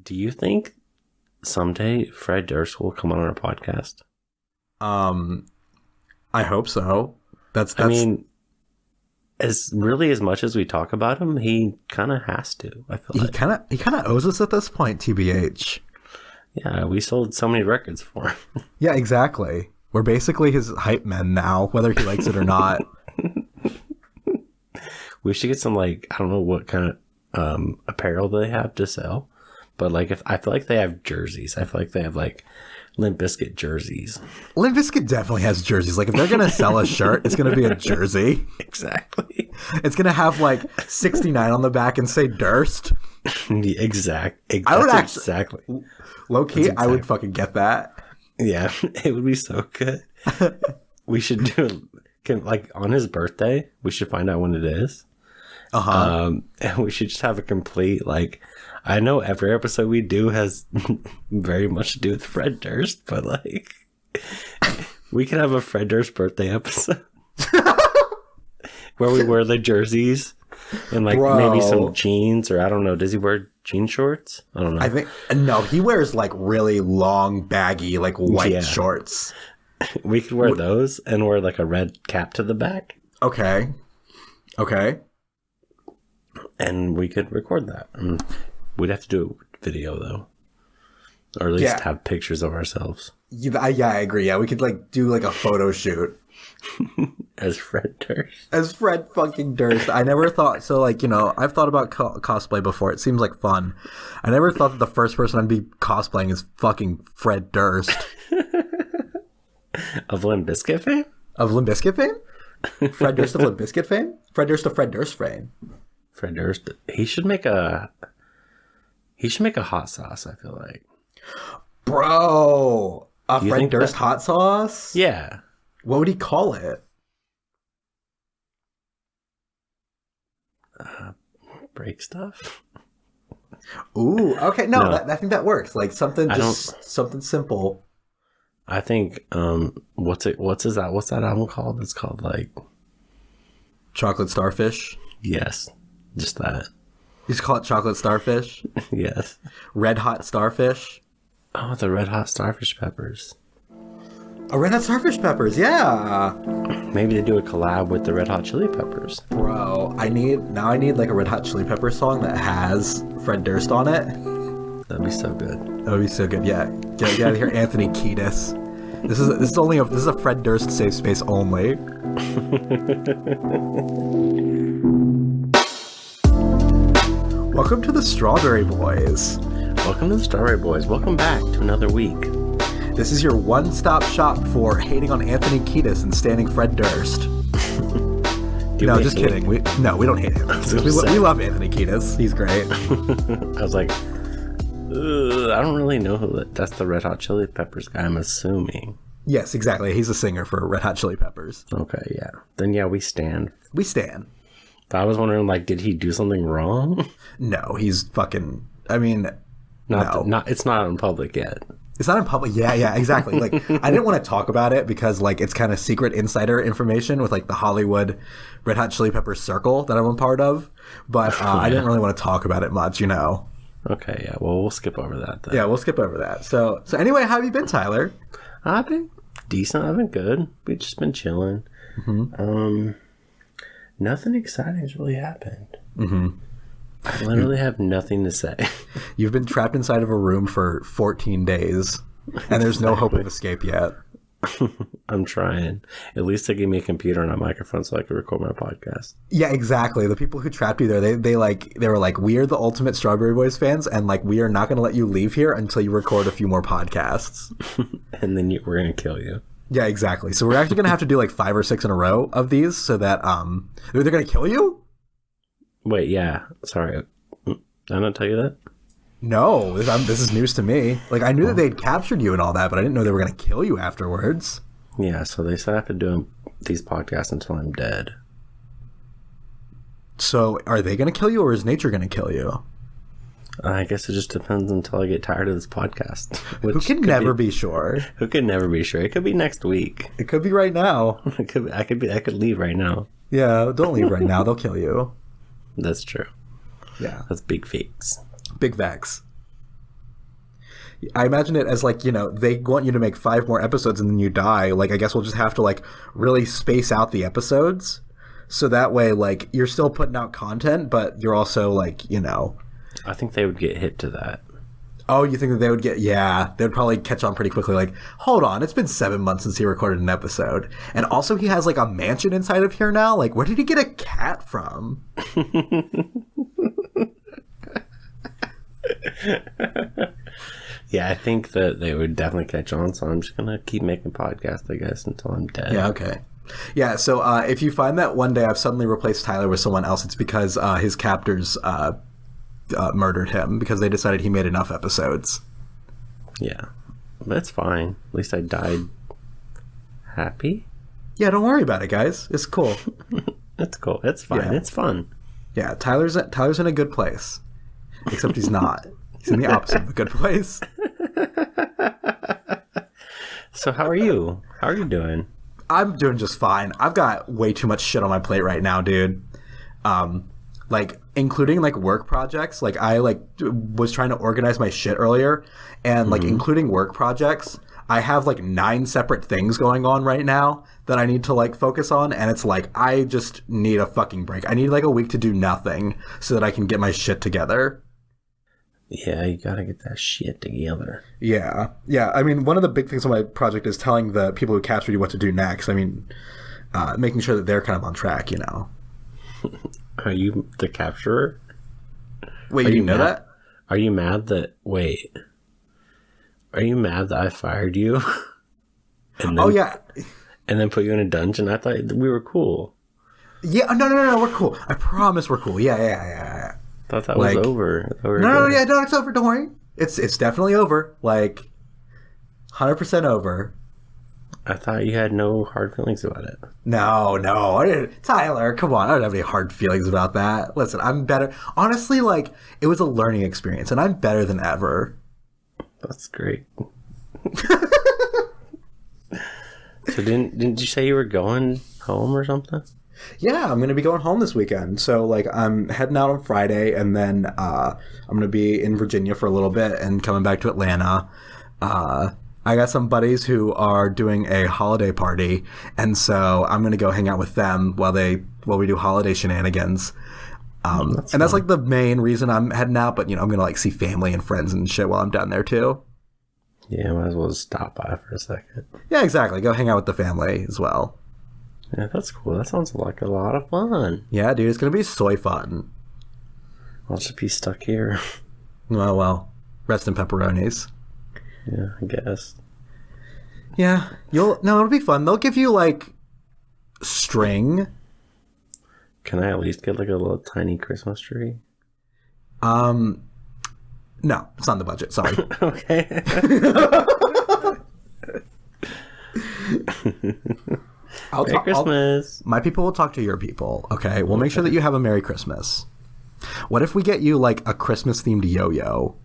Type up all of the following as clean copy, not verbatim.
Do you think someday Fred Durst will come on our podcast? I hope so. That's I mean, as much as we talk about him, he kind of has to. I feel he kind of owes us at this point, TBH. Yeah, we sold so many records for him. Yeah, exactly. We're basically his hype men now, whether he likes it or not. We should get some, like, I don't know what kind of apparel they have to sell, but like, if I feel like they have jerseys. I feel like they have like Limp Bizkit jerseys. Limp Bizkit definitely has jerseys. Like, if they're gonna sell a shirt, it's gonna be a jersey. Exactly. It's gonna have like 69 on the back and say Durst. Exactly. Low key, I would fucking get that. Yeah, it would be so good. We should do like on his birthday. We should find out when it is. And we should just have a complete, like, I know every episode we do has very much to do with Fred Durst, but like, we can have a Fred Durst birthday episode where we wear the jerseys and like maybe some jeans, or I don't know. Does he wear jean shorts? I don't know. I think no. He wears like really long, baggy, like white shorts. We could wear those and wear like a red cap to the back. Okay. And we could record that. We'd have to do a video though, or at least have pictures of ourselves. Yeah, I agree. Yeah, we could like do like a photo shoot as Fred Durst. As Fred fucking Durst. I never thought so. Like, you know, I've thought about cosplay before. It seems like fun. I never thought that the first person I'd be cosplaying is fucking Fred Durst. Of Limp Bizkit fame? Of Limp Bizkit fame? Fred Durst of Limp Bizkit fame? Fred Durst of Fred Durst fame. Fred Durst. He should make a hot sauce, I feel like. Bro, a Fred Durst hot sauce? Yeah. What would he call it? Break stuff? Ooh, okay. No. I think that works. Like something simple. I think what's that album called? It's called like Chocolate Starfish. Yes, just that. You just call it Chocolate Starfish? Yes. Red Hot Starfish. Oh, the Red Hot Starfish Peppers. Oh, Red Hot Starfish Peppers, yeah. Maybe they do a collab with the Red Hot Chili Peppers. Bro, I need like a Red Hot Chili Peppers song that has Fred Durst on it. That'd be so good. That would be so good. Yeah, get out of here, Anthony Kiedis. This is a Fred Durst safe space only. Welcome to the Strawberry Boys. Welcome to the Strawberry Boys. Welcome back to another week. This is your one-stop shop for hating on Anthony Kiedis and standing Fred Durst. No, just kidding. We don't hate him. We love Anthony Kiedis. He's great. I was like, I don't really know that's the Red Hot Chili Peppers guy, I'm assuming. Yes, exactly. He's a singer for Red Hot Chili Peppers. Okay, yeah. Then yeah, we stand. We stand. But I was wondering, like, did he do something wrong? No, he's fucking, I mean, it's not in public yet. It's not in public. Yeah, exactly. Like, I didn't want to talk about it because, like, it's kind of secret insider information with, like, the Hollywood Red Hot Chili Peppers circle that I'm a part of. But I didn't really want to talk about it much, you know. Okay, yeah. Well, we'll skip over that then. Yeah, we'll skip over that. So anyway, how have you been, Tyler? I've been decent. I've been good. We've just been chilling. Mm-hmm. Nothing exciting has really happened. Mm-hmm. I literally have nothing to say. You've been trapped inside of a room for 14 days, and there's no hope of escape yet. I'm trying. At least they gave me a computer and a microphone so I could record my podcast. Yeah, exactly. The people who trapped you there, they were like, we are the ultimate Strawberry Boys fans, and like, we are not going to let you leave here until you record a few more podcasts. And then we're going to kill you. Yeah, exactly. So we're actually going to have to do like 5 or 6 in a row of these so that they're going to kill you? Wait, yeah. Sorry. Did I not tell you that? No, this is news to me. Like, I knew that they'd captured you and all that, but I didn't know they were going to kill you afterwards. Yeah, so they said I have to do these podcasts until I'm dead. So are they going to kill you, or is nature going to kill you? I guess it just depends until I get tired of this podcast. Who can never be sure? Who can never be sure? It could be next week. It could be right now. I could leave right now. Yeah, don't leave right now. They'll kill you. That's true. Yeah. That's big facts. Big facts. I imagine it as like, they want you to make 5 more episodes and then you die. Like, I guess we'll just have to like really space out the episodes. So that way, like, you're still putting out content, but you're also like, I think they would get hip to that. Oh, you think that they would get... Yeah, they'd probably catch on pretty quickly. Like, hold on, it's been 7 months since he recorded an episode. And also he has, like, a mansion inside of here now. Like, where did he get a cat from? Yeah, I think that they would definitely catch on, so I'm just going to keep making podcasts, I guess, until I'm dead. Yeah, okay. Yeah, so if you find that one day I've suddenly replaced Tyler with someone else, it's because his captors... murdered him because they decided he made enough episodes. Yeah, that's fine. At least I died happy. Yeah, don't worry about it, guys. It's cool. It's cool. It's fine. Yeah. It's fun. Yeah, Tyler's in a good place, except he's not. He's in the opposite of a good place. So how are you? How are you doing? I'm doing just fine. I've got way too much shit on my plate right now, dude. Like, including, like, work projects. Like, I, like, was trying to organize my shit earlier. And, like, including work projects, I have, like, 9 separate things going on right now that I need to, like, focus on. And it's like, I just need a fucking break. I need, like, a week to do nothing so that I can get my shit together. Yeah, you gotta get that shit together. Yeah. Yeah, I mean, one of the big things on my project is telling the people who captured you what to do next. I mean, making sure that they're kind of on track, Are you the capturer? Wait, you know that? Are you mad that... Wait. Are you mad that I fired you? And then, yeah. And then put you in a dungeon? I thought we were cool. Yeah, no, we're cool. I promise we're cool. Yeah. Thought that was over. No, it's over. Don't worry. It's definitely over. Like, 100% over. I thought you had no hard feelings about it. No. I didn't. Tyler, come on. I don't have any hard feelings about that. Listen, I'm better. Honestly, like, it was a learning experience, and I'm better than ever. That's great. So didn't you say you were going home or something? Yeah, I'm going to be going home this weekend. So, like, I'm heading out on Friday, and then I'm going to be in Virginia for a little bit and coming back to Atlanta. I got some buddies who are doing a holiday party, and so I'm going to go hang out with them while we do holiday shenanigans. That's like the main reason I'm heading out, but, I'm going to, like, see family and friends and shit while I'm down there, too. Yeah, might as well just stop by for a second. Yeah, exactly. Go hang out with the family as well. Yeah, that's cool. That sounds like a lot of fun. Yeah, dude, it's going to be so fun. I'll just be stuck here. Well, rest in pepperonis. Yeah, I guess. Yeah, it'll be fun. They'll give you, like, string. Can I at least get, like, a little tiny Christmas tree? No, it's not in the budget. Sorry. Okay. Merry Christmas. My people will talk to your people, okay? We'll make sure that you have a Merry Christmas. What if we get you, like, a Christmas-themed yo-yo?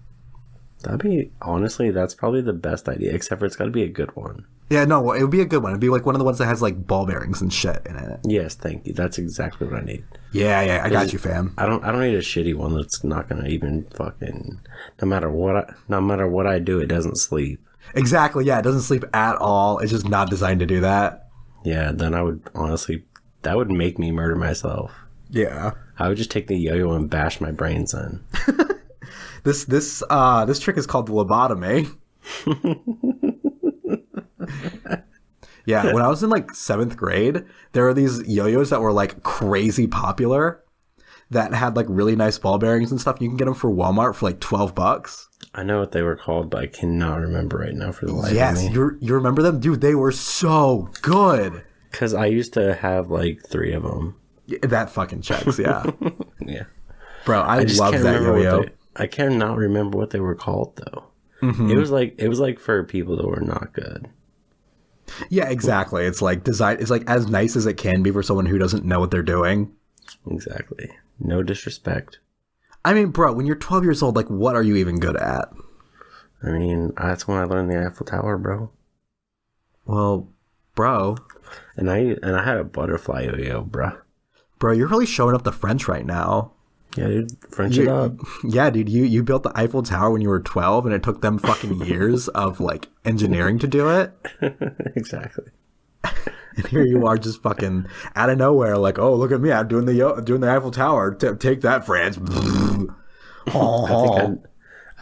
Honestly, that's probably the best idea, except for it's got to be a good one. Yeah, no, it would be a good one. It'd be like one of the ones that has like ball bearings and shit in it. Yes, thank you. That's exactly what I need. Yeah, I got you, fam. I don't need a shitty one that's not gonna even fucking. No matter what I do, it doesn't sleep. Exactly. Yeah, it doesn't sleep at all. It's just not designed to do that. Yeah, then I would honestly, that would make me murder myself. Yeah. I would just take the yo-yo and bash my brains in. This trick is called the lobotomy. Yeah, when I was in like 7th grade, there were these yo-yos that were like crazy popular that had like really nice ball bearings and stuff. You can get them for Walmart for like $12. I know what they were called, but I cannot remember right now for the life of me. Yes, you remember them? Dude, they were so good. Because I used to have like 3 of them. Yeah, that fucking checks, yeah. Yeah. Bro, I love that yo-yo. I cannot remember what they were called though. Mm-hmm. It was like for people that were not good. Yeah, exactly. It's like it's like as nice as it can be for someone who doesn't know what they're doing. Exactly. No disrespect. I mean, bro, when you're 12 years old, like, what are you even good at? I mean, that's when I learned the Eiffel Tower, bro. Well, bro. And I had a butterfly yo-yo, bro. Bro, you're really showing up the French right now. Yeah, dude. Friendship up. Yeah, dude. You built the Eiffel Tower when you were 12, and it took them fucking years of like engineering to do it. Exactly. And here you are, just fucking out of nowhere, like, oh, look at me, I'm doing the Eiffel Tower. Take that, France.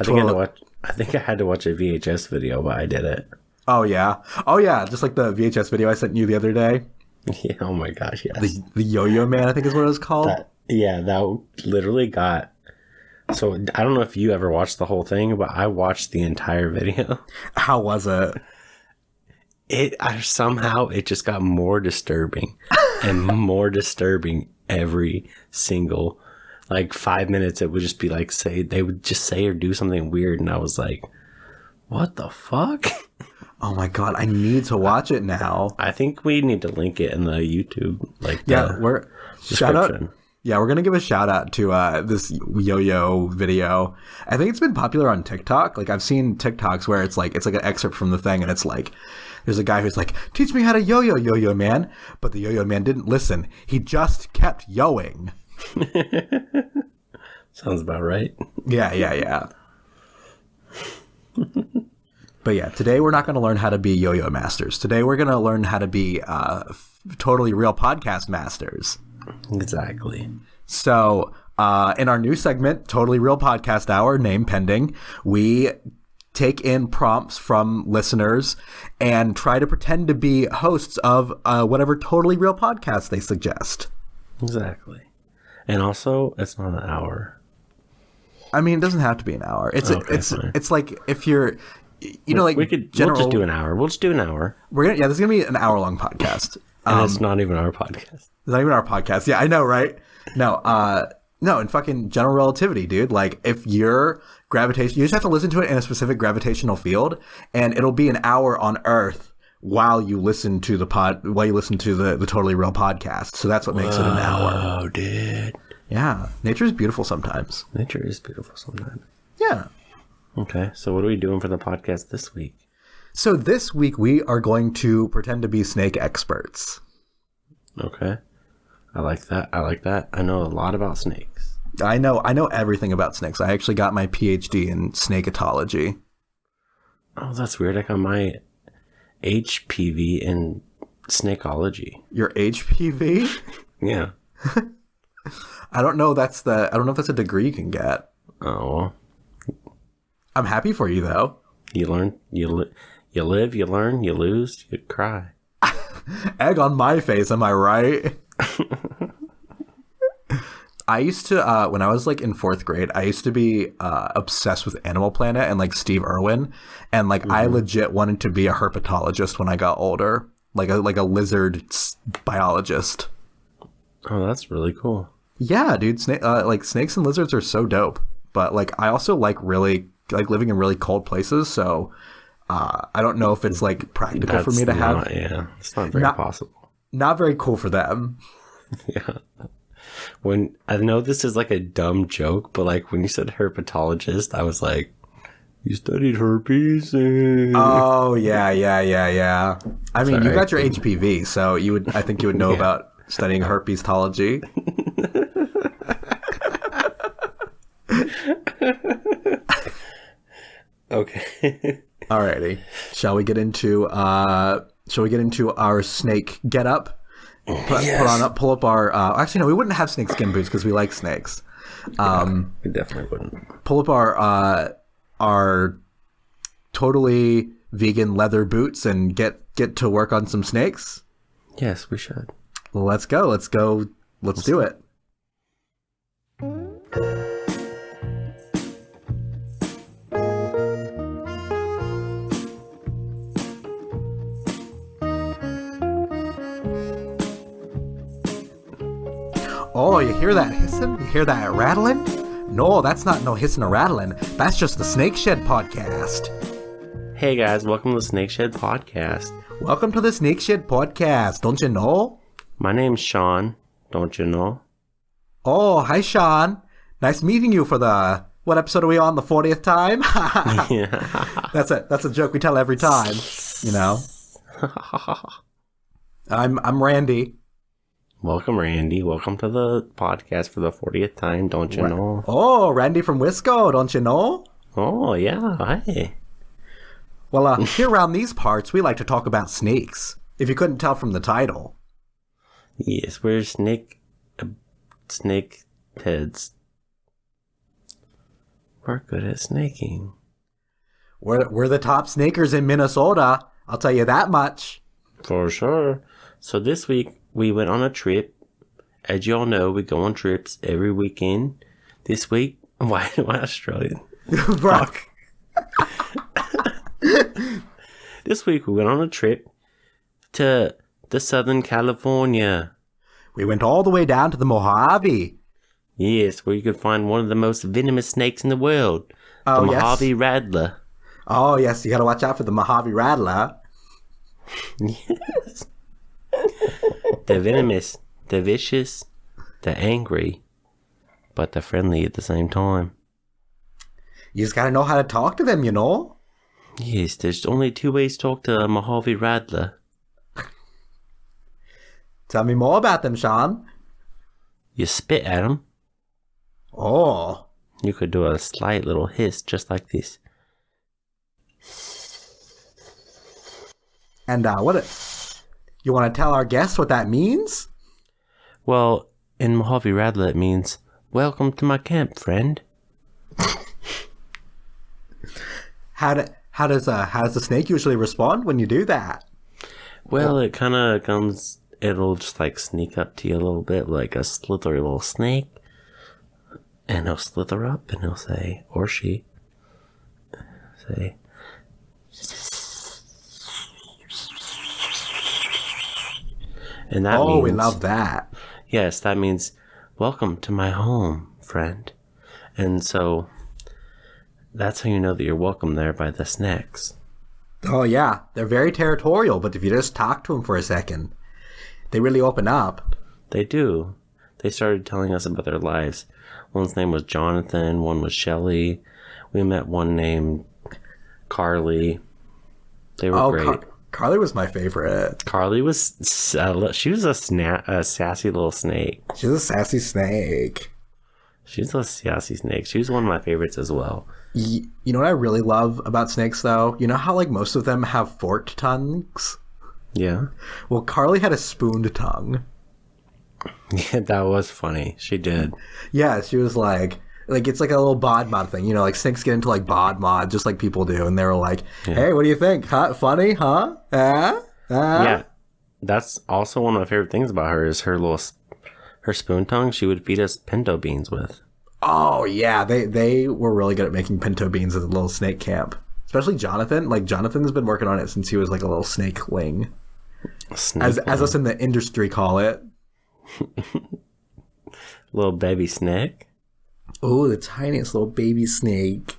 I think I had to watch a VHS video, but I did it. Oh yeah, just like the VHS video I sent you the other day. Yeah. Oh my gosh. Yes. The Yo-Yo Man, I think is what it was called. That literally got. So I don't know if you ever watched the whole thing, but I watched the entire video. How was it? Somehow it just got more disturbing and more disturbing every single, like 5 minutes. It would just be like, they would just say or do something weird. And I was like, what the fuck? Oh my God. I need to watch it now. I think we need to link it in the YouTube. Shout out. Yeah, we're going to give a shout out to this yo-yo video. I think it's been popular on TikTok. Like I've seen TikToks where it's like an excerpt from the thing, and it's like, there's a guy who's like, teach me how to yo-yo man. But the yo-yo man didn't listen. He just kept yoing. Sounds about right. Yeah. But yeah, today we're not going to learn how to be yo-yo masters. Today we're going to learn how to be totally real podcast masters. Exactly. So in our new segment, Totally Real Podcast Hour, name pending, we take in prompts from listeners and try to pretend to be hosts of whatever totally real podcast they suggest. Exactly. And also, it's not an hour. I mean, it doesn't have to be an hour. It's like if you're, like we'll just do an hour. We'll just do an hour. This is gonna be an hour-long podcast. And it's not even our podcast. It's not even our podcast. Yeah, I know, right? No, in fucking general relativity, dude. Like, if your gravitation, you just have to listen to it in a specific gravitational field, and it'll be an hour on Earth while you listen to the Totally Real podcast. So that's what makes it an hour. Oh, dude. Yeah, nature is beautiful sometimes. Nature is beautiful sometimes. Yeah. Okay, so what are we doing for the podcast this week? So this week we are going to pretend to be snake experts. Okay. I like that. I know a lot about snakes. I know everything about snakes. I actually got my PhD in snakeetology. Oh, that's weird. I got my HPV in snakeology. Your HPV? Yeah. I don't know if that's a degree you can get. Oh, well. I'm happy for you though. You learn, you live, you learn, you lose, you cry. Egg on my face, am I right? I used to, when I was like in 4th grade, I used to be obsessed with Animal Planet and like Steve Irwin. And like I legit wanted to be a herpetologist when I got older. Like a lizard biologist. Oh, that's really cool. Yeah, dude. Like snakes and lizards are so dope. But like I also like living in really cold places. So I don't know if it's like practical for me to have. Yeah, it's not very possible. Not very cool for them. Yeah. When I know this is like a dumb joke, but like when you said herpetologist, I was like, you studied herpes? Oh yeah. I mean, you got your HPV, so I think you would know about studying herpesology. Okay. Alrighty. Shall we get into our snake get up? Pull up our actually no, we wouldn't have snake skin boots because we like snakes. We definitely wouldn't. Pull up our totally vegan leather boots and get to work on some snakes. Yes, we should. Let's go. Let's do it. Oh, you hear that hissing? You hear that rattling? No, that's not no hissing or rattling. That's just the Snake Shed Podcast. Hey guys, welcome to the Snake Shed Podcast. Welcome to the Snake Shed Podcast. Don't you know? My name's Sean. Don't you know? Oh, hi Sean. Nice meeting you for what episode are we on? The 40th time? Yeah. That's a joke we tell every time. You know. I'm Randy. Welcome, Randy. Welcome to the podcast for the 40th time, don't you know? Oh, Randy from Wisco, don't you know? Oh, yeah. Hi. Well, here around these parts, we like to talk about snakes, if you couldn't tell from the title. Yes, we're snake heads. We're good at snaking. We're the top snakers in Minnesota, I'll tell you that much. For sure. So this week, we went on a trip. As you all know, we go on trips every weekend. This week, why am I Australian? Fuck. This week, we went on a trip to the Southern California. We went all the way down to the Mojave. Yes, where you could find one of the most venomous snakes in the world. The Mojave rattler. Oh, yes, you gotta watch out for the Mojave rattler. Yes. They're venomous, they're vicious, they're angry, but they're friendly at the same time. You just gotta know how to talk to them, you know? Yes, there's only two ways to talk to a Mojave rattler. Tell me more about them, Sean. You spit at them. Oh. You could do a slight little hiss just like this. And you want to tell our guests what that means? Well, in Mojave rattler it means, welcome to my camp, friend. How does the snake usually respond when you do that? Well, it kind of comes, it'll just like sneak up to you a little bit like a slithery little snake. And he'll slither up and he'll say, or she, say, and that means, we love that. Yes, that means, welcome to my home, friend. And so, that's how you know that you're welcome there by the snakes. Oh, yeah. They're very territorial, but if you just talk to them for a second, they really open up. They do. They started telling us about their lives. One's name was Jonathan, one was Shelly. We met one named Carly. They were great. Carly was my favorite. Carly was, she was a sassy little snake. She's a sassy snake. She's a sassy snake. She was one of my favorites as well. You know what I really love about snakes, though? You know how, like, most of them have forked tongues? Yeah. Well, Carly had a spooned tongue. Yeah, that was funny. She did. Yeah, she was like it's like a little bod mod thing. You know, like snakes get into like bod mod just like people do. And they were like, hey, what do you think? Huh? Funny, huh? Yeah. That's also one of my favorite things about her is her spoon tongue she would feed us pinto beans with. Oh, yeah. They were really good at making pinto beans at the little snake camp. Especially Jonathan. Like, Jonathan's been working on it since he was like a little snakeling. As us in the industry call it. Little baby snake. Oh, the tiniest little baby snake.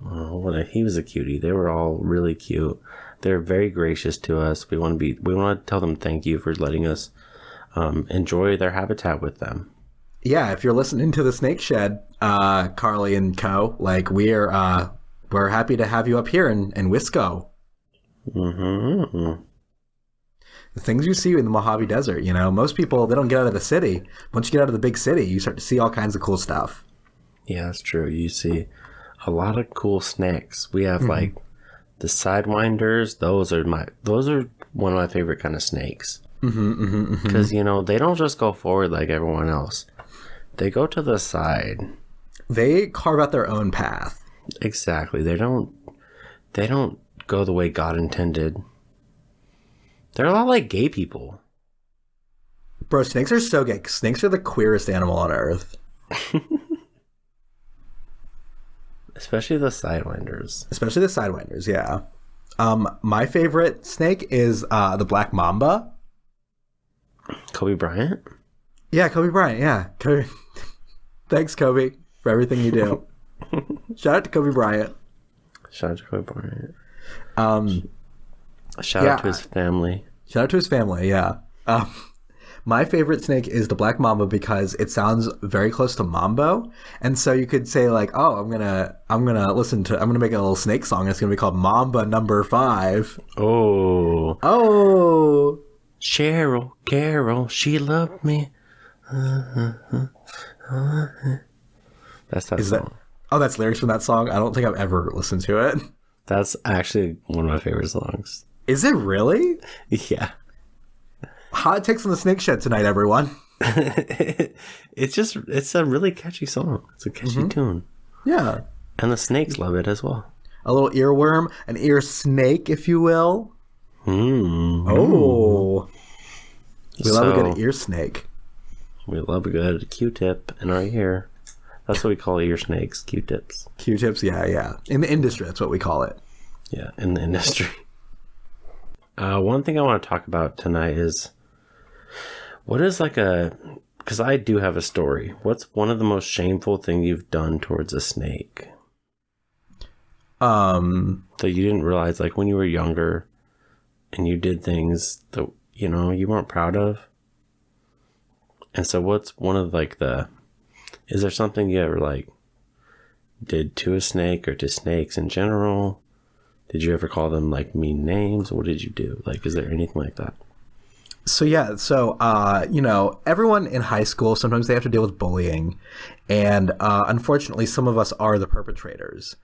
Oh, he was a cutie. They were all really cute. They're very gracious to us. We want to tell them thank you for letting us enjoy their habitat with them. Yeah, if you're listening to the Snake Shed, Carly and co, like we're happy to have you up here in Wisco. Mm-hmm. The things you see in the Mojave Desert, you know, most people, they don't get out of the city. Once you get out of the big city, you start to see all kinds of cool stuff. Yeah, that's true. You see a lot of cool snakes. We have like the sidewinders. Those are one of my favorite kind of snakes. Because, you know, they don't just go forward like everyone else. They go to the side. They carve out their own path. Exactly. They don't go the way God intended. They're a lot like gay people. Bro, snakes are so gay. Snakes are the queerest animal on earth. Especially the sidewinders. Yeah. My favorite snake is the black mamba. Kobe Bryant? Yeah, Kobe Bryant, yeah. Thanks, Kobe, for everything you do. Shout out to Kobe Bryant. Shout out to his family. Shout out to his family, yeah. My favorite snake is the black mamba because it sounds very close to mambo, and so you could say like, "Oh, I'm gonna make a little snake song. And it's gonna be called Mamba Number 5." Oh, Cheryl, Carol, she loved me. That's that song. That's lyrics from that song? I don't think I've ever listened to it. That's actually one of my favorite songs. Is it really? Yeah. Hot takes on the Snake Shed tonight, everyone. It's a really catchy song. It's a catchy tune. Yeah. And the snakes love it as well. A little earworm, an ear snake, if you will. Oh. We love a good ear snake. We love a good Q-tip in our ear. That's what we call ear snakes, Q-tips. Q-tips, yeah. In the industry, that's what we call it. Yeah, in the industry. One thing I want to talk about tonight is, what is because I do have a story. What's one of the most shameful thing you've done towards a snake? That you didn't realize, like when you were younger and you did things that, you weren't proud of. And so what's one of is there something you ever did to a snake or to snakes in general? Did you ever call them mean names? What did you do? Is there anything like that? So everyone in high school, sometimes they have to deal with bullying. And unfortunately, some of us are the perpetrators.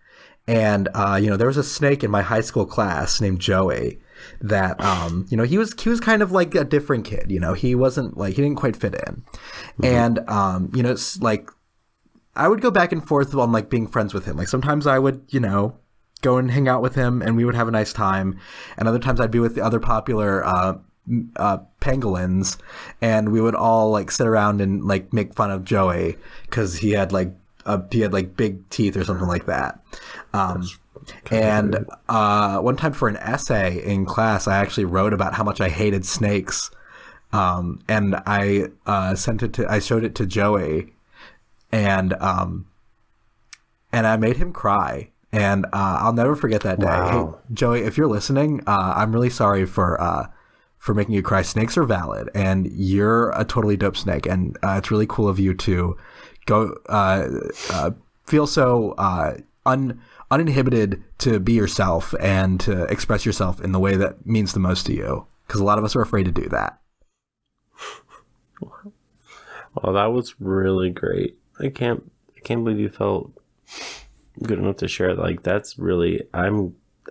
And, there was a snake in my high school class named Joey that, he was kind of like a different kid. He wasn't he didn't quite fit in. And, it's I would go back and forth on being friends with him. Sometimes I would, go and hang out with him and we would have a nice time. And other times I'd be with the other popular, pangolins, and we would all sit around and make fun of Joey because he had big teeth or something like that. And one time for an essay in class, I actually wrote about how much I hated snakes, and I showed it to Joey, and I made him cry. And I'll never forget that day. Wow. Hey, Joey, if you're listening, I'm really sorry for making you cry. Snakes are valid, and you're a totally dope snake. And it's really cool of you to go feel so uninhibited to be yourself and to express yourself in the way that means the most to you. Because a lot of us are afraid to do that. Well, that was really great. I can't believe you felt good enough to share it. That's really, I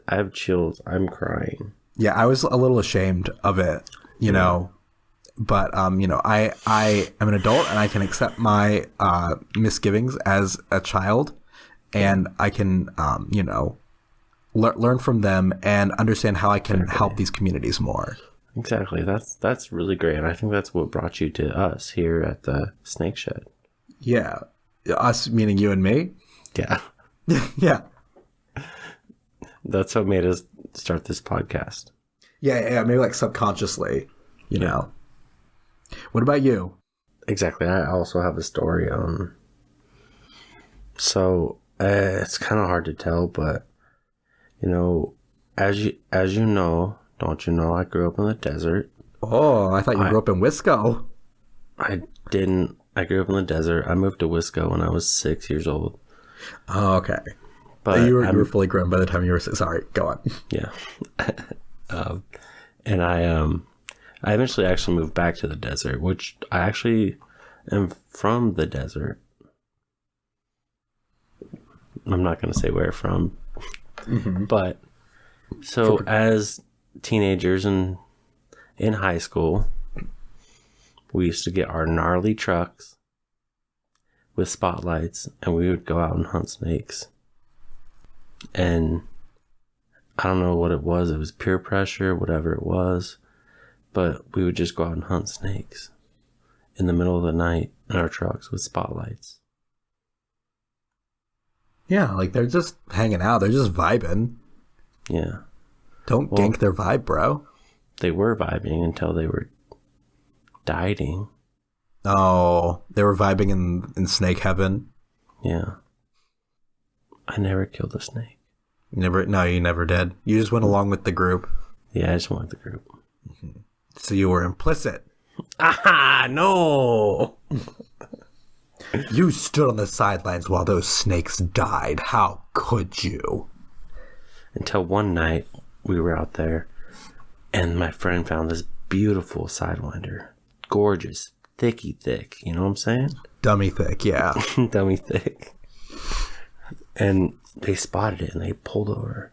have chills. I'm crying. Yeah, I was a little ashamed of it, you know, but I am an adult and I can accept my misgivings as a child, and I can learn from them and understand how I can help these communities more. Exactly. That's really great, and I think that's what brought you to us here at the Snake Shed. Yeah, us meaning you and me. Yeah. Yeah. That's what made us start this podcast. Yeah, maybe subconsciously, you know. What about you? Exactly. I also have a story. So it's kind of hard to tell, but as you know, don't you know, I grew up in the desert. Oh, I thought you grew up in Wisco. I didn't. I grew up in the desert. I moved to Wisco when I was 6 years old. Oh, okay. But you were fully grown by the time you were 6. Sorry, go on. Yeah. And I eventually actually moved back to the desert, which I actually am from the desert. I'm not going to say where from, but so as teenagers and in high school, we used to get our gnarly trucks with spotlights, and we would go out and hunt snakes. And I don't know what it was. It was peer pressure, whatever it was. But we would just go out and hunt snakes in the middle of the night in our trucks with spotlights. Yeah, they're just hanging out. They're just vibing. Yeah. Don't gank their vibe, bro. They were vibing until they were dieting. Oh, they were vibing in snake heaven? Yeah. I never killed a snake. No, you never did. You just went along with the group. Yeah, I just went with the group. Mm-hmm. So you were implicit. Ah, no! You stood on the sidelines while those snakes died. How could you? Until one night, we were out there, and my friend found this beautiful Sidewinder. Gorgeous. Thicky thick. You know what I'm saying? Dummy thick, yeah. Dummy thick. And they spotted it and they pulled over.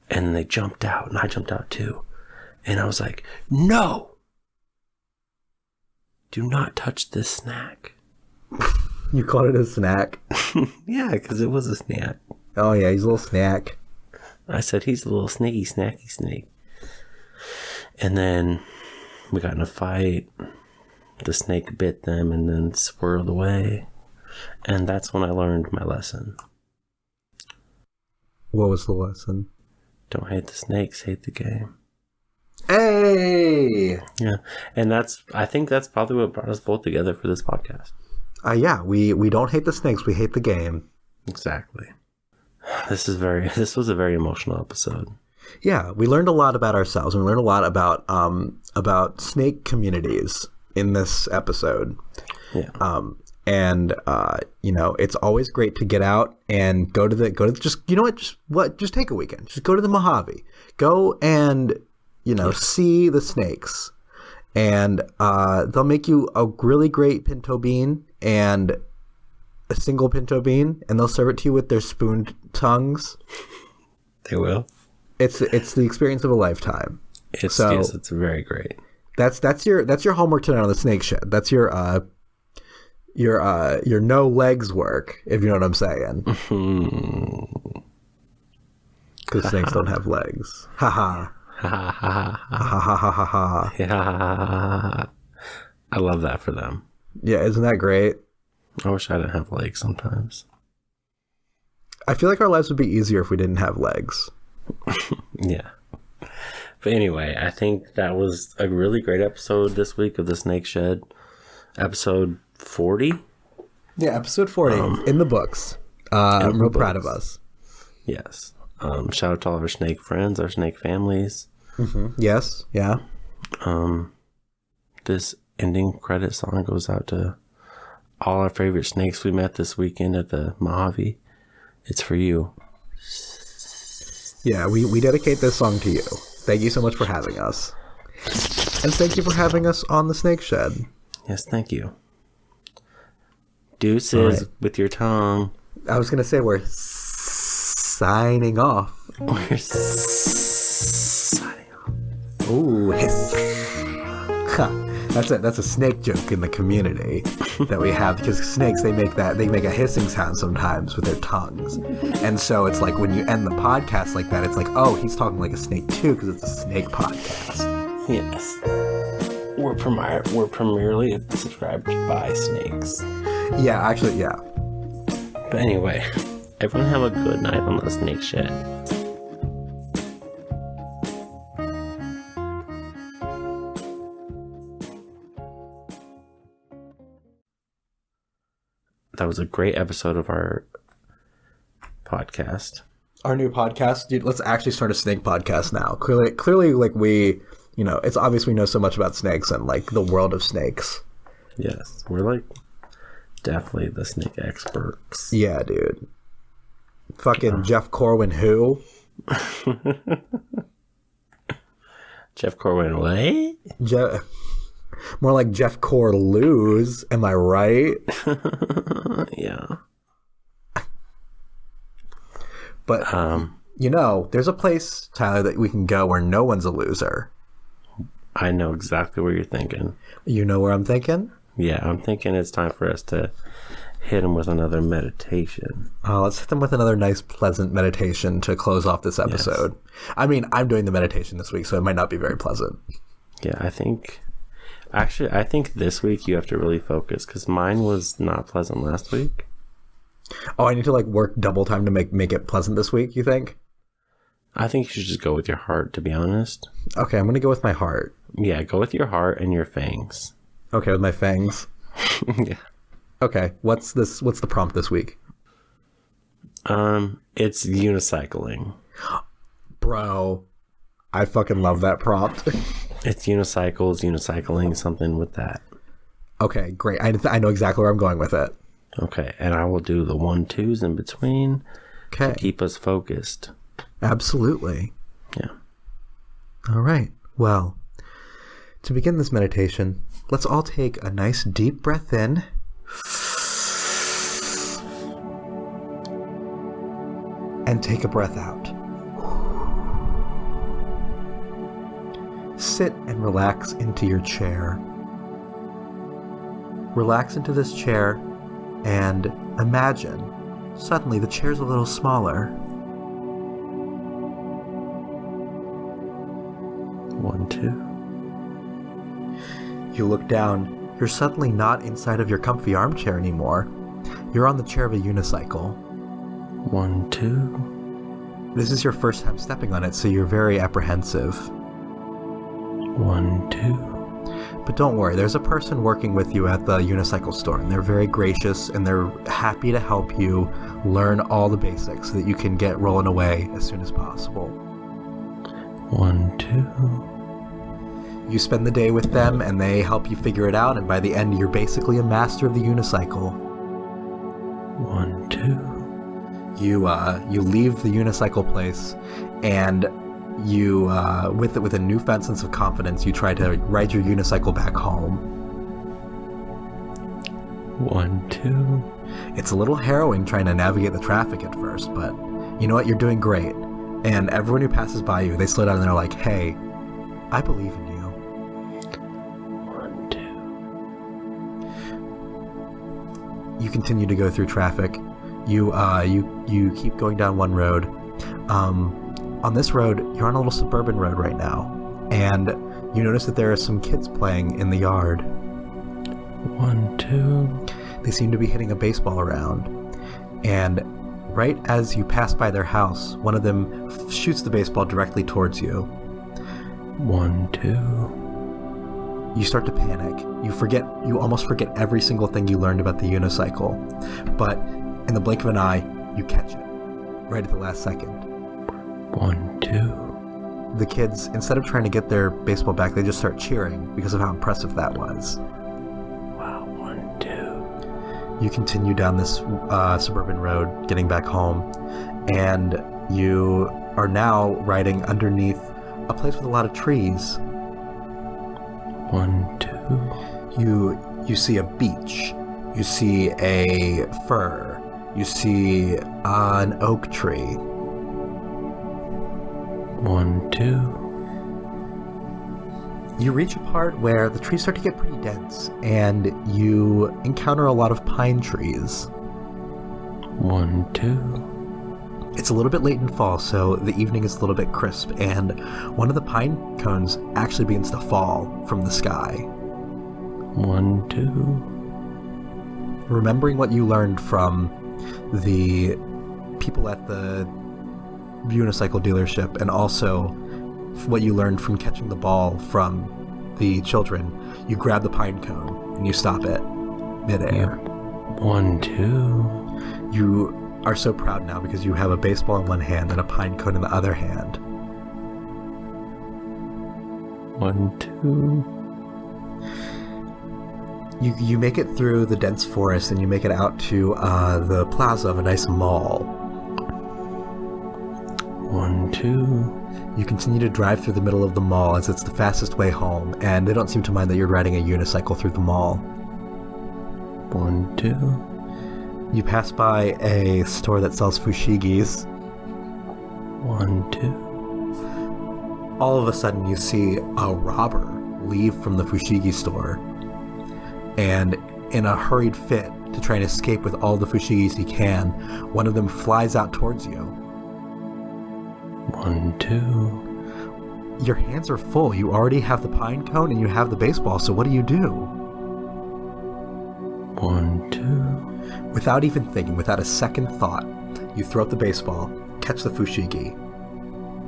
And they jumped out. And I jumped out too. And I was like, no! Do not touch this snack. You called it a snack? Yeah, because it was a snack. Oh, yeah, he's a little snack. I said, he's a little snacky snake. And then we got in a fight. The snake bit them and then swirled away. And that's when I learned my lesson. What was the lesson? Don't hate the snakes, hate the game. Hey! Yeah. And I think that's probably what brought us both together for this podcast. Yeah, we don't hate the snakes, we hate the game. Exactly. This was a very emotional episode. Yeah, we learned a lot about ourselves. We learned a lot about snake communities in this episode. Yeah. And it's always great to get out and go to just take a weekend. Just go to the Mojave. Go and see the snakes. And they'll make you a really great pinto bean and a single pinto bean, and they'll serve it to you with their spooned tongues. They will. It's the experience of a lifetime. It's very great. That's your homework tonight on the snake shed. That's your no legs work, if you know what I'm saying. Because snakes don't have legs. Ha ha. Ha ha ha ha ha ha ha. Yeah. I love that for them. Yeah, isn't that great? I wish I didn't have legs sometimes. I feel like our lives would be easier if we didn't have legs. Yeah. But anyway, I think that was a really great episode this week of the Snake Shed. Episode 40? Yeah, episode 40 in the books. I'm real proud of us. Yes. Shout out to all our snake friends, our snake families. Mm-hmm. Yes, yeah. This ending credit song goes out to all our favorite snakes we met this weekend at the Mojave. It's for you. Yeah, we dedicate this song to you. Thank you so much for having us. And thank you for having us on the Snake Shed. Yes, thank you. Deuces with your tongue. I was going to say we're signing off. We're signing off. Ooh, hiss. That's a snake joke in the community that we have, because snakes, they make a hissing sound sometimes with their tongues, and so it's like when you end the podcast like that, it's like, oh, he's talking like a snake too, because it's a snake podcast. Yes, we're primarily subscribed by snakes. Yeah, actually, yeah. But anyway, everyone have a good night on the Snake Shed. That was a great episode of our podcast. Our new podcast, dude. Let's actually start a snake podcast now. Clearly, like it's obvious we know so much about snakes and like the world of snakes. Yes, we're like definitely the snake experts. Yeah, dude. Fucking Jeff Corwin, who? Jeff Corwin, what? More like Jeff Core lose, am I right? Yeah. But, there's a place, Tyler, that we can go where no one's a loser. I know exactly where you're thinking. You know where I'm thinking? Yeah, I'm thinking it's time for us to hit them with another meditation. Oh, let's hit them with another nice, pleasant meditation to close off this episode. Yes. I mean, I'm doing the meditation this week, so it might not be very pleasant. Yeah, I think this week you have to really focus, because mine was not pleasant last week. Oh, I need to work double time to make it pleasant this week, you think? I think you should just go with your heart, to be honest. Okay, I'm going to go with my heart. Yeah, go with your heart and your fangs. Okay, with my fangs? Yeah. Okay, what's the prompt this week? It's unicycling. Bro, I fucking love that prompt. It's unicycling, something with that. Okay, great. I know exactly where I'm going with it. Okay, and I will do the 1-2s in between to keep us focused. Absolutely. Yeah. All right. Well, To begin this meditation, let's all take a nice deep breath in. And take a breath out. Sit and relax into your chair. Relax into this chair and imagine suddenly the chair's a little smaller. 1, 2. You look down, you're suddenly not inside of your comfy armchair anymore. You're on the chair of a unicycle. 1, 2. This is your first time stepping on it, so you're very apprehensive. 1, 2. But don't worry, there's a person working with you at the unicycle store, and they're very gracious, and they're happy to help you learn all the basics so that you can get rolling away as soon as possible. 1, 2. You spend the day with them, and they help you figure it out, and by the end, you're basically a master of the unicycle. 1, 2. You leave the unicycle place, and you, with a newfound sense of confidence, you try to ride your unicycle back home. 1, 2. It's a little harrowing trying to navigate the traffic at first, but you know what? You're doing great. And everyone who passes by you, they slow down and they're like, "Hey, I believe in you." 1, 2. You continue to go through traffic. You keep going down one road. On this road, you're on a little suburban road right now, and you notice that there are some kids playing in the yard. 1, 2. They seem to be hitting a baseball around, and right as you pass by their house, one of them shoots the baseball directly towards you. 1, 2. You start to panic. You almost forget every single thing you learned about the unicycle, but in the blink of an eye, you catch it right at the last second. 1, 2. The kids, instead of trying to get their baseball back, they just start cheering because of how impressive that was. Wow, 1, 2. You continue down this suburban road, getting back home, and you are now riding underneath a place with a lot of trees. 1, 2. You see a beech. You see a fir. You see an oak tree. 1, 2. You reach a part where the trees start to get pretty dense, and you encounter a lot of pine trees. 1, 2. It's a little bit late in fall, so the evening is a little bit crisp, and one of the pine cones actually begins to fall from the sky. 1, 2. Remembering what you learned from the people at the unicycle dealership, and also what you learned from catching the ball from the children, you grab the pine cone and you stop it midair. 1, 2. You are so proud now because you have a baseball in one hand and a pine cone in the other hand. 1, 2. You make it through the dense forest and you make it out to the plaza of a nice mall. 1, 2. You continue to drive through the middle of the mall as it's the fastest way home, and they don't seem to mind that you're riding a unicycle through the mall. 1, 2. You pass by a store that sells fushigis. 1, 2. All of a sudden you see a robber leave from the fushigi store, and in a hurried fit to try and escape with all the fushigis he can, one of them flies out towards you. 1, 2. Your hands are full. You already have the pine cone and you have the baseball, so what do you do? 1, 2. Without even thinking, without a second thought, you throw up the baseball, catch the fushigi.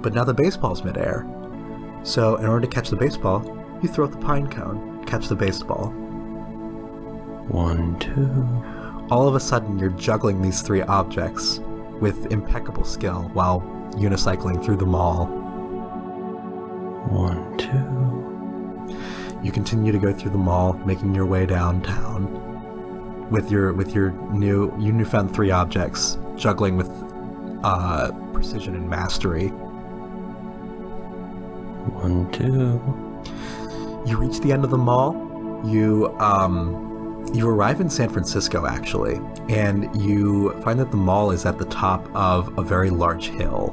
But now the baseball's midair. So in order to catch the baseball, you throw up the pine cone, catch the baseball. 1, 2. All of a sudden, you're juggling these three objects with impeccable skill while unicycling through the mall. 1, 2. You continue to go through the mall, making your way downtown with your newfound three objects, juggling with precision and mastery. 1, 2. You reach the end of the mall. You arrive in San Francisco, actually, and you find that the mall is at the top of a very large hill.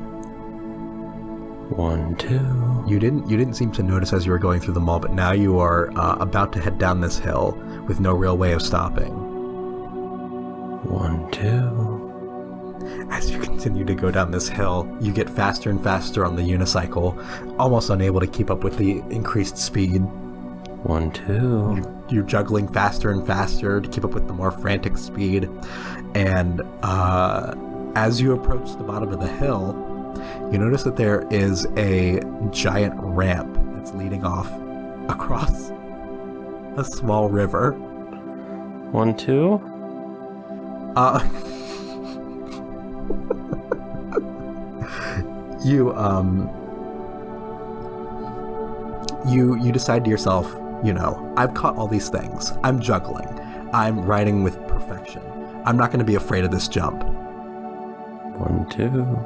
1, 2. You didn't seem to notice as you were going through the mall, but now you are about to head down this hill with no real way of stopping. 1, 2. As you continue to go down this hill, you get faster and faster on the unicycle, almost unable to keep up with the increased speed. 1, 2. You're juggling faster and faster to keep up with the more frantic speed. And as you approach the bottom of the hill, you notice that there is a giant ramp that's leading off across a small river. 1, 2. You decide to yourself, I've caught all these things. I'm juggling. I'm riding with perfection. I'm not going to be afraid of this jump. 1, 2.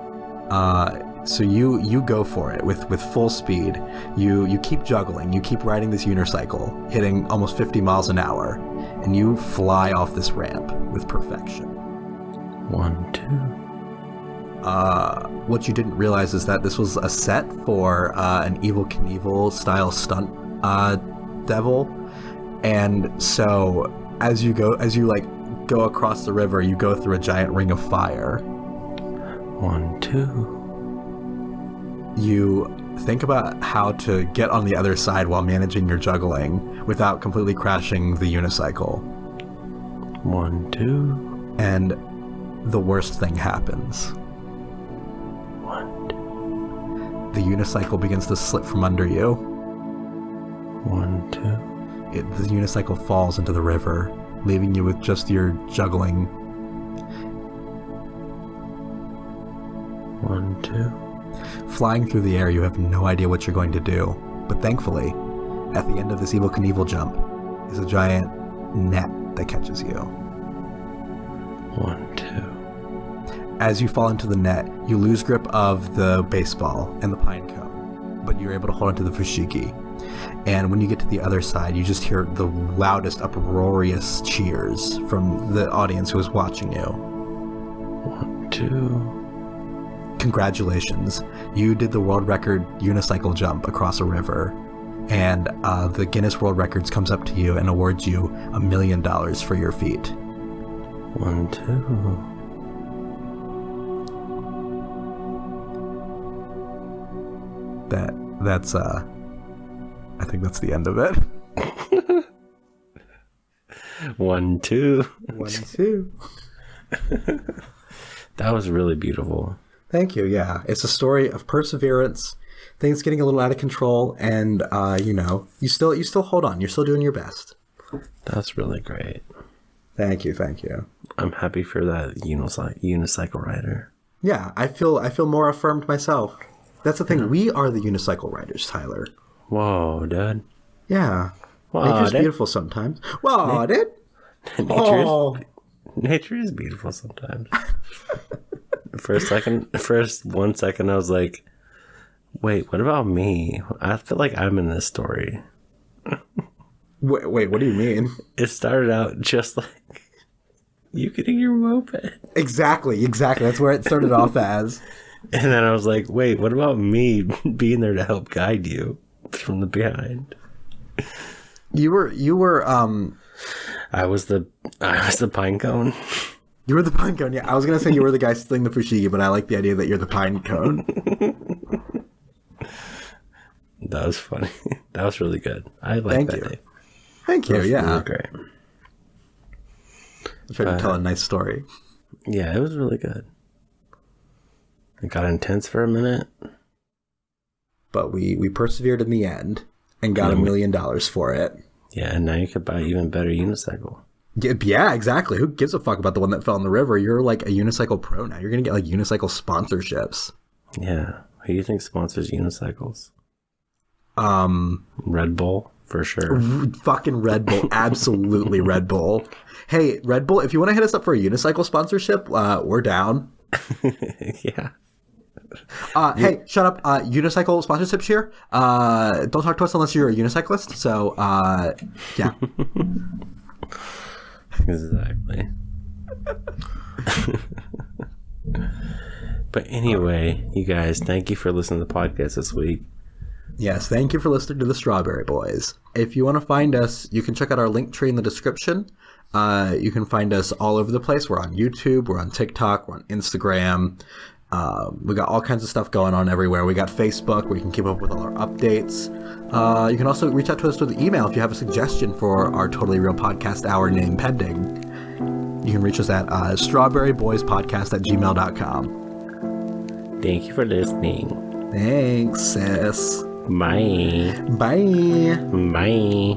So you go for it with full speed. You keep juggling. You keep riding this unicycle, hitting almost 50 miles an hour, and you fly off this ramp with perfection. 1, 2. What you didn't realize is that this was a set for an Evel Knievel style stunt devil, and so as you go across the river, you go through a giant ring of fire. 1, 2. You think about how to get on the other side while managing your juggling without completely crashing the unicycle. 1, 2. And the worst thing happens. 1, 2. The unicycle begins to slip from under you. 1, 2. The unicycle falls into the river, leaving you with just your juggling. 1, 2. Flying through the air, you have no idea what you're going to do. But thankfully, at the end of this Evel Knievel jump is a giant net that catches you. 1, 2. As you fall into the net, you lose grip of the baseball and the pine cone, but you're able to hold onto the fushigi. And when you get to the other side, you just hear the loudest, uproarious cheers from the audience who is watching you. 1, 2. Congratulations, you did the world record unicycle jump across a river, and the Guinness World Records comes up to you and awards you $1 million for your feat. 1, 2. That's I think that's the end of it. 1, 2. 1, 2. That was really beautiful. Thank you. Yeah, it's a story of perseverance, things getting a little out of control, and you still hold on. You're still doing your best. That's really great. Thank you. Thank you. I'm happy for that unicycle rider. Yeah, I feel more affirmed myself. That's the thing. Yeah. We are the unicycle riders, Tyler. Whoa, dude. Yeah. Nature's beautiful sometimes. Whoa, dude. Nature is beautiful sometimes. First 1 second, I was like, wait, what about me? I feel like I'm in this story. Wait, what do you mean? It started out just like you getting your moped. Exactly. That's where it started off as. And then I was like, wait, what about me being there to help guide you from the behind? You were I was the pine cone. You were the pine cone, yeah. I was gonna say you were the guy stealing the fushigi, but I like the idea that you're the pine cone. That was funny. That was really good. I like that day. Thank you, yeah. Really great. I tried to tell a nice story. Yeah, it was really good. It got intense for a minute. But we persevered in the end and got $1 million for it. Yeah, and now you could buy an even better unicycle. Yeah, exactly. Who gives a fuck about the one that fell in the river? You're like a unicycle pro now. You're going to get like unicycle sponsorships. Yeah. Who do you think sponsors unicycles? Red Bull, for sure. Fucking Red Bull. Absolutely Red Bull. Hey, Red Bull, if you want to hit us up for a unicycle sponsorship, we're down. Yeah. Hey, shut up. Unicycle sponsorships here. Don't talk to us unless you're a unicyclist. So, yeah. Exactly. But anyway, you guys, thank you for listening to the podcast this week. Yes, thank you for listening to the Strawberry Boys. If you want to find us, you can check out our link tree in the description. You can find us all over the place. We're on YouTube, we're on TikTok, we're on Instagram. We got all kinds of stuff going on everywhere. We got Facebook where you can keep up with all our updates. You can also reach out to us with an email if you have a suggestion for our Totally Real Podcast Hour name pending. You can reach us at strawberryboyspodcast@gmail.com. Thank you for listening. Thanks, sis. Bye. Bye. Bye.